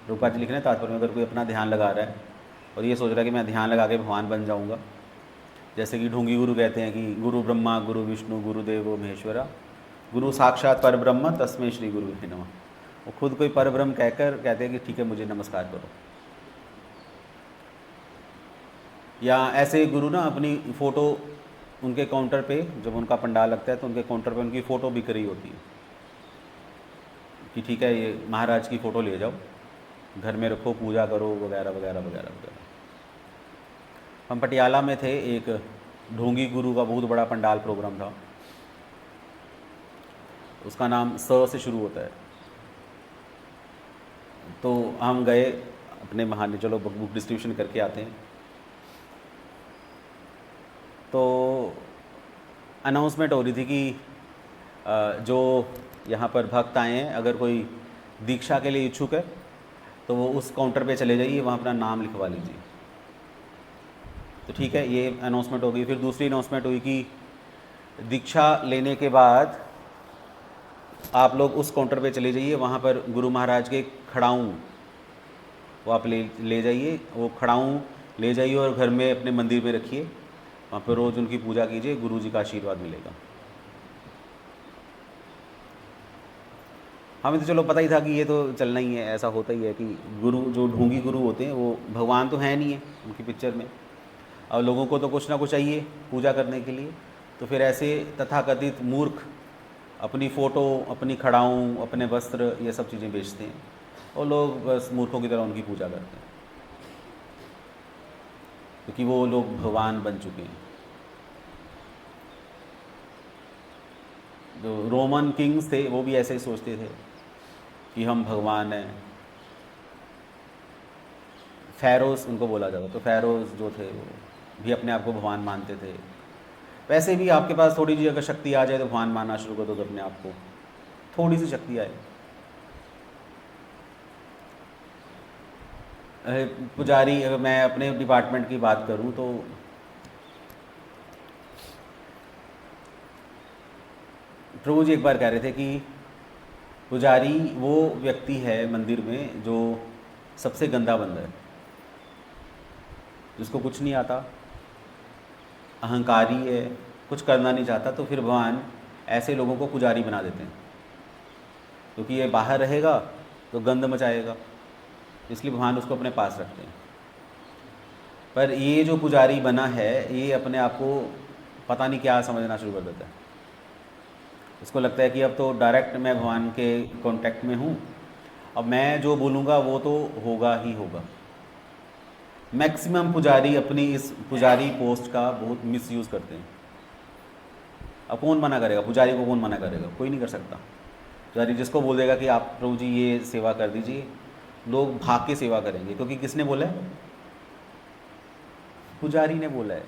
रूपा जी लिख रहे हैं तात्पर्य में, अगर कोई अपना ध्यान लगा रहा है और ये सोच रहा है कि मैं ध्यान लगा के भगवान बन जाऊँगा, जैसे कि ढोंगी गुरु कहते हैं कि गुरु ब्रह्मा गुरु विष्णु गुरुदेवो महेश्वरा गुरु साक्षात पर ब्रह्म तस्मै श्री गुरु नमः। वो खुद कोई पर ब्रह्म कहकर कहते हैं कि ठीक है मुझे नमस्कार करो। या ऐसे गुरु ना अपनी फ़ोटो उनके काउंटर पे, जब उनका पंडाल लगता है तो उनके काउंटर पे उनकी फ़ोटो बिक रही होती है कि ठीक है ये महाराज की फ़ोटो ले जाओ, घर में रखो, पूजा करो, वगैरह वगैरह वगैरह वगैरह। हम पटियाला में थे, एक ढोंगी गुरु का बहुत बड़ा पंडाल प्रोग्राम था, उसका नाम स से शुरू होता है। तो हम गए अपने बहाने, चलो बुक डिस्ट्रीब्यूशन करके आते हैं। तो अनाउंसमेंट हो रही थी कि जो यहाँ पर भक्त आए हैं, अगर कोई दीक्षा के लिए इच्छुक है तो वो उस काउंटर पे चले जाइए, वहाँ अपना नाम लिखवा लीजिए। तो ठीक है, ये अनाउंसमेंट हो गई। फिर दूसरी अनाउंसमेंट हुई कि दीक्षा लेने के बाद आप लोग उस काउंटर पे चले जाइए, वहाँ पर गुरु महाराज के खड़ाऊँ वो आप ले जाइए, वो खड़ाऊँ ले जाइए और घर में अपने मंदिर में रखिए, वहाँ पर रोज़ उनकी पूजा कीजिए, गुरु जी का आशीर्वाद मिलेगा। हमें तो चलो पता ही था कि ये तो चलना ही है, ऐसा होता ही है कि गुरु जो ढोंगी गुरु होते हैं वो भगवान तो है नहीं है उनकी पिक्चर में, और लोगों को तो कुछ ना कुछ चाहिए पूजा करने के लिए। तो फिर ऐसे तथाकथित मूर्ख अपनी फ़ोटो, अपनी खड़ाऊँ, अपने वस्त्र, ये सब चीज़ें बेचते हैं और लोग बस मूर्खों की तरह उनकी पूजा करते हैं, क्योंकि वो लोग भगवान बन चुके हैं। जो रोमन किंग्स थे वो भी ऐसे ही सोचते थे कि हम भगवान हैं। फ़ैरोज़ उनको बोला जाता, तो फ़ैरोज़ जो थे वो भी अपने आप को भगवान मानते थे। वैसे भी आपके पास थोड़ी सी अगर शक्ति आ जाए तो भगवान मानना शुरू कर दो, तो अपने आप को थोड़ी सी शक्ति आए। पुजारी, अगर मैं अपने डिपार्टमेंट की बात करूं तो प्रभु जी एक बार कह रहे थे कि पुजारी वो व्यक्ति है मंदिर में जो सबसे गंदा बंदा है, जिसको कुछ नहीं आता, अहंकारी है, कुछ करना नहीं चाहता। तो फिर भगवान ऐसे लोगों को पुजारी बना देते हैं, क्योंकि ये बाहर रहेगा तो गंद मचाएगा, इसलिए भगवान उसको अपने पास रखते हैं। पर ये जो पुजारी बना है ये अपने आप को पता नहीं क्या समझना शुरू कर देता है। उसको लगता है कि अब तो डायरेक्ट मैं भगवान के कांटेक्ट में हूँ, अब मैं जो बोलूँगा वो तो होगा ही होगा। मैक्सिमम पुजारी अपनी इस पुजारी पोस्ट का बहुत मिसयूज़ करते हैं। अब कौन मना करेगा पुजारी को, कौन मना करेगा? कोई नहीं कर सकता। पुजारी जिसको बोल देगा कि आप प्रभु जी ये सेवा कर दीजिए, लोग भाग के सेवा करेंगे, क्योंकि किसने बोला है? पुजारी ने बोला है।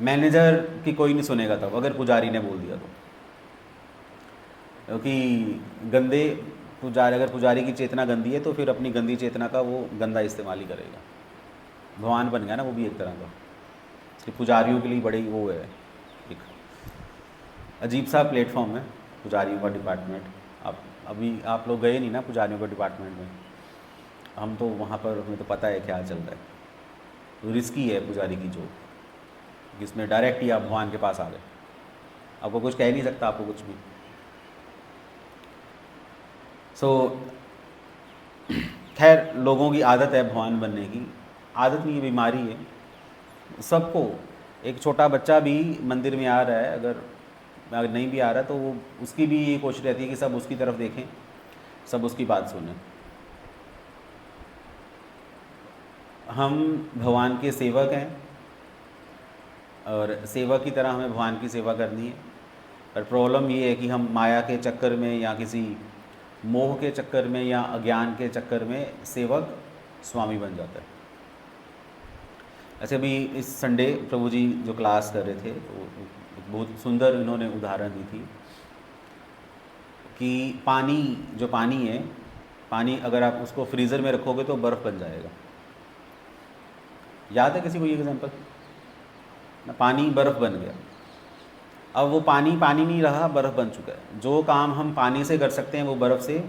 मैनेजर की कोई नहीं सुनेगा तब अगर पुजारी ने बोल दिया तो, क्योंकि गंदे पुजारी, अगर पुजारी की चेतना गंदी है तो फिर अपनी गंदी चेतना का वो गंदा इस्तेमाल ही करेगा। भगवान बन गया ना वो भी एक तरह का, इसलिए पुजारियों के लिए बड़ी वो है, एक अजीब सा प्लेटफॉर्म है पुजारियों का डिपार्टमेंट। अभी आप लोग गए नहीं ना पुजारियों के डिपार्टमेंट में, हम तो वहाँ पर, हमें तो पता है क्या चल रहा है। तो रिस्की है पुजारी की जॉब, जिसमें डायरेक्ट ही आप भगवान के पास आ गए, आपको कुछ कह नहीं सकता, आपको कुछ भी। खैर लोगों की आदत है भगवान बनने की, आदत नहीं है, बीमारी है सबको। एक छोटा बच्चा भी मंदिर में आ रहा है, अगर नहीं भी आ रहा तो वो उसकी भी ये कोशिश रहती है कि सब उसकी तरफ देखें, सब उसकी बात सुनें। हम भगवान के सेवक हैं और सेवक की तरह हमें भगवान की सेवा करनी है। पर प्रॉब्लम ये है कि हम माया के चक्कर में या किसी मोह के चक्कर में या अज्ञान के चक्कर में सेवक स्वामी बन जाता है। ऐसे अभी इस संडे प्रभु जी जो क्लास कर रहे थे तो एक बहुत सुंदर इन्होंने उदाहरण दी थी कि पानी है, पानी अगर आप उसको फ्रीज़र में रखोगे तो बर्फ़ बन जाएगा। याद है किसी को ये एग्जांपल? ना, पानी बर्फ़ बन गया। अब वो पानी नहीं रहा, बर्फ़ बन चुका है। जो काम हम पानी से कर सकते हैं वो बर्फ़ से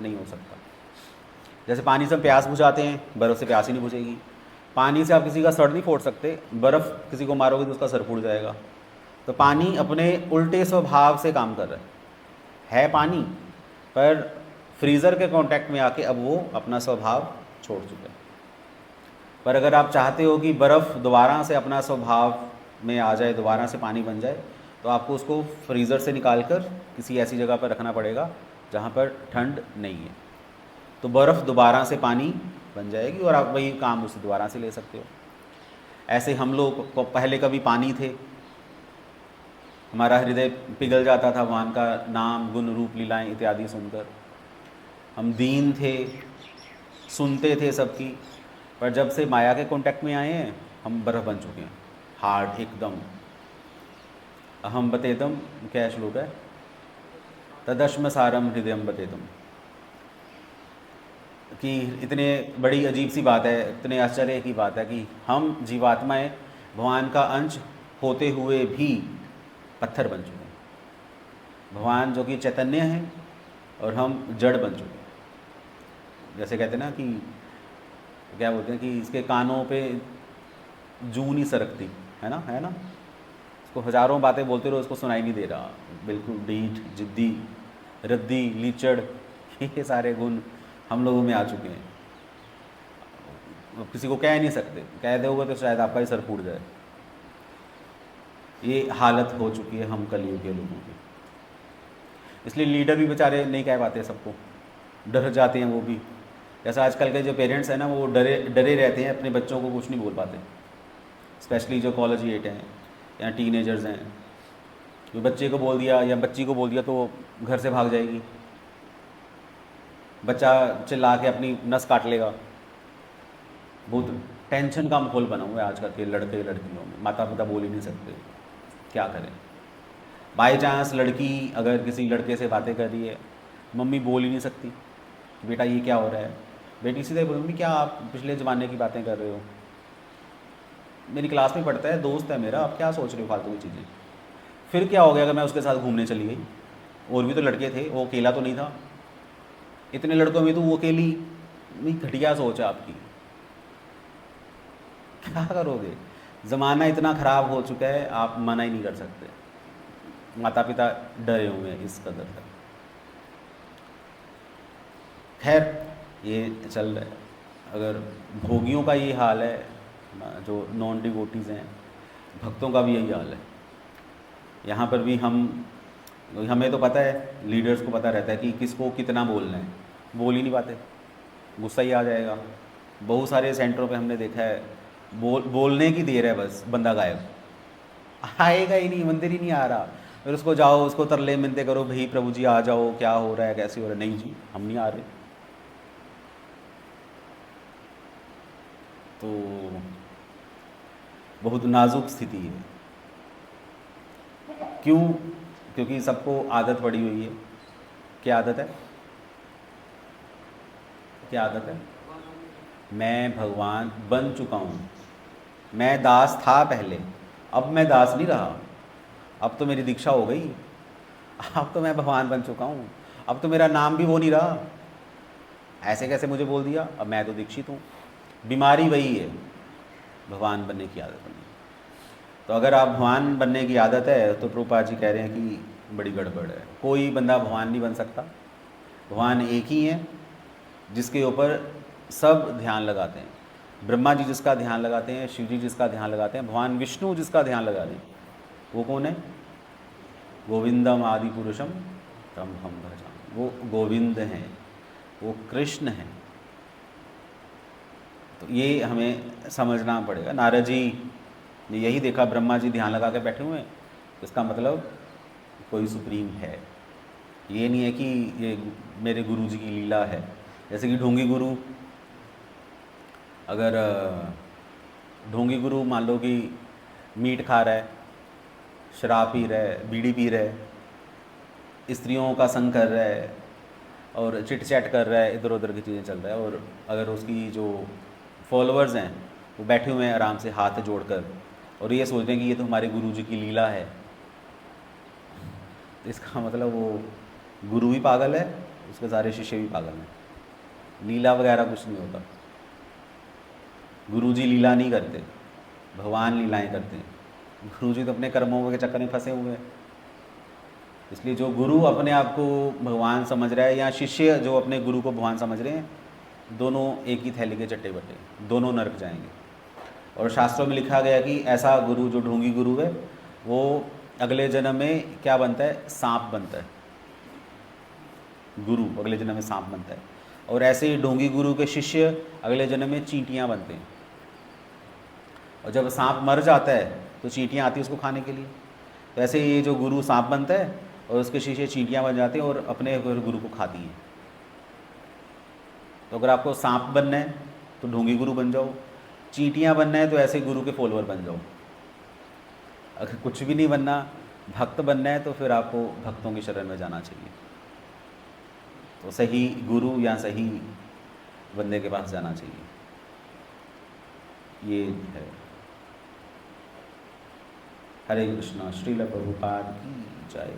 नहीं हो सकता। जैसे पानी से हम प्यास बुझाते हैं, बर्फ़ से प्यास ही नहीं बुझेगी। पानी से आप किसी का सर नहीं फोड़ सकते, बर्फ़ किसी को मारोगे तो उसका सर फूट जाएगा। तो पानी अपने उल्टे स्वभाव से काम कर रहा है पानी, पर फ्रीज़र के कांटेक्ट में आके अब वो अपना स्वभाव छोड़ चुका है। पर अगर आप चाहते हो कि बर्फ़ दोबारा से अपना स्वभाव में आ जाए, दोबारा से पानी बन जाए, तो आपको उसको फ्रीज़र से निकाल कर किसी ऐसी जगह पर रखना पड़ेगा जहाँ पर ठंड नहीं है, तो बर्फ़ दोबारा से पानी बन जाएगी और आप वही काम उसे दोबारा से ले सकते हो। ऐसे हम लोग को पहले कभी पानी थे, हमारा हृदय पिघल जाता था भगवान का नाम, गुण, रूप, लीलाएं इत्यादि सुनकर। हम दीन थे, सुनते थे सबकी, पर जब से माया के कांटेक्ट में आए हैं हम बर्फ़ बन चुके हैं, हार्ड एकदम। अहम बतेदम, क्या श्लोक है, तदश्म सारम हृदयम बतेदम, कि इतने बड़ी अजीब सी बात है, इतने आश्चर्य की बात है कि हम जीवात्माएं भगवान का अंश होते हुए भी पत्थर बन चुके हैं। भगवान जो कि चैतन्य है और हम जड़ बन चुके हैं। जैसे कहते हैं ना कि क्या बोलते हैं कि इसके कानों पे जूं नहीं सरकती, है ना, है ना, उसको हज़ारों बातें बोलते रहो, उसको सुनाई नहीं दे रहा, बिल्कुल ढीठ, जिद्दी, रद्दी, लीचड़, ये सारे गुण हम लोगों में आ चुके हैं। किसी को कह नहीं सकते, कह दोगे तो शायद आपका ही सर फूट जाए। ये हालत हो चुकी है हम कलयुग के लोगों की। इसलिए लीडर भी बेचारे नहीं कह पाते सबको, डर जाते हैं वो भी। जैसा आजकल के जो पेरेंट्स हैं ना, वो डरे रहते हैं, अपने बच्चों को कुछ नहीं बोल पाते, स्पेशली जो कॉलेज एट हैं या टीनेजर्स हैं। जो बच्चे को बोल दिया या बच्ची को बोल दिया तो घर से भाग जाएगी, बच्चा चिल्ला के अपनी नस काट लेगा। बहुत टेंशन का माहौल बना हुआ है आजकल के लड़के लड़कियों में, माता पिता बोल ही नहीं सकते, क्या करें। बाई चांस लड़की अगर किसी लड़के से बातें कर रही है, मम्मी बोल ही नहीं सकती कि बेटा ये क्या हो रहा है। बेटी सीधे बोल, मम्मी क्या आप पिछले ज़माने की बातें कर रहे हो, मेरी क्लास में पढ़ता है, दोस्त है मेरा, आप क्या सोच रहे हो फालतू की चीज़ें। फिर क्या हो गया अगर मैं उसके साथ घूमने चली गई, और भी तो लड़के थे, वो अकेला तो नहीं था, इतने लड़कों में तो वो अकेली, घटिया सोच है आपकी, क्या करोगे। ज़माना इतना ख़राब हो चुका है, आप मना ही नहीं कर सकते। माता पिता डरे हुए हैं इस कदर तक। खैर ये चल रहा है। अगर भोगियों का ये हाल है, जो नॉन डिवोटीज़ हैं, भक्तों का भी यही हाल है। यहाँ पर भी हमें तो पता है, लीडर्स को पता रहता है कि किसको कितना बोलना है, बोल ही नहीं पाते, गुस्सा ही आ जाएगा। बहुत सारे सेंटरों पे हमने देखा है, बोलने की देर है बस बंदा गायब, आएगा ही नहीं, मंदिर ही नहीं आ रहा। फिर उसको जाओ, उसको तरले मिनते करो, भाई प्रभु जी आ जाओ, क्या हो रहा है, कैसे हो रहा है, नहीं जी हम नहीं आ रहे। तो बहुत नाजुक स्थिति है। क्यों? क्योंकि सबको आदत पड़ी हुई है। क्या आदत है? क्या आदत है? मैं भगवान बन चुका हूँ, मैं दास था पहले, अब मैं दास नहीं रहा, अब तो मेरी दीक्षा हो गई, अब तो मैं भगवान बन चुका हूँ, अब तो मेरा नाम भी वो नहीं रहा। ऐसे कैसे मुझे बोल दिया, अब मैं तो दीक्षित हूँ। बीमारी वही है, भगवान बनने की आदत बनी। तो अगर आप भगवान बनने की आदत है तो प्रभुपाद जी कह रहे हैं कि बड़ी गड़बड़ है। कोई बंदा भगवान नहीं बन सकता। भगवान एक ही है जिसके ऊपर सब ध्यान लगाते हैं। ब्रह्मा जी जिसका ध्यान लगाते हैं, शिव जी जिसका ध्यान लगाते हैं, भगवान विष्णु जिसका ध्यान लगा रहे हैं, वो कौन है? गोविंदम आदि पुरुषम तम हम भजामि। वो गोविंद हैं, वो कृष्ण हैं। तो ये हमें समझना पड़ेगा। नारद जी ने यही देखा, ब्रह्मा जी ध्यान लगा के बैठे हुए हैं, इसका मतलब कोई सुप्रीम है। ये नहीं है कि ये मेरे गुरु जी की लीला है। जैसे कि ढोंगी गुरु, अगर ढोंगी गुरु मान लो कि मीट खा रहा है, शराब पी रहा है, बीड़ी पी रहा है, स्त्रियों का संग कर रहा है और चिट चैट कर रहा है, इधर उधर की चीज़ें चल रहा है, और अगर उसकी जो फॉलोअर्स हैं वो बैठे हुए हैं आराम से हाथ जोड़कर और ये सोच रहे हैं कि ये तो हमारे गुरु जी की लीला है, तो इसका मतलब वो गुरु भी पागल है, उसके सारे शिष्य भी पागल हैं। लीला वगैरह कुछ नहीं होता। गुरु जी लीला नहीं करते, भगवान लीलाएं करते हैं। गुरु जी तो अपने कर्मों के चक्कर में फंसे हुए हैं। इसलिए जो गुरु अपने आप को भगवान समझ रहा है या शिष्य जो अपने गुरु को भगवान समझ रहे हैं, दोनों एक ही थैली के चट्टे बट्टे, दोनों नरक जाएंगे। और शास्त्रों में लिखा गया कि ऐसा गुरु जो ढोंगी गुरु है वो अगले जन्म में क्या बनता है, सांप बनता है। गुरु अगले जन्म में सांप बनता है। और ऐसे ही ढोंगी गुरु के शिष्य अगले जन्म में चींटियाँ बनते हैं। और जब सांप मर जाता है तो चींटियाँ आती है उसको खाने के लिए। तो ऐसे ही ये जो गुरु सांप बनता है और उसके शिष्य चींटियाँ बन जाते हैं और अपने गुरु को खाती हैं। तो अगर आपको सांप बनना है तो ढोंगी गुरु बन जाओ, चींटियाँ बनना है तो ऐसे गुरु के फॉलोअर बन जाओ। अगर कुछ भी नहीं बनना, भक्त बनना है, तो फिर आपको भक्तों की शरण में जाना चाहिए। तो सही गुरु या सही बंदे के पास जाना चाहिए, ये है। हरे कृष्णा। श्रील प्रभुपाद की जय।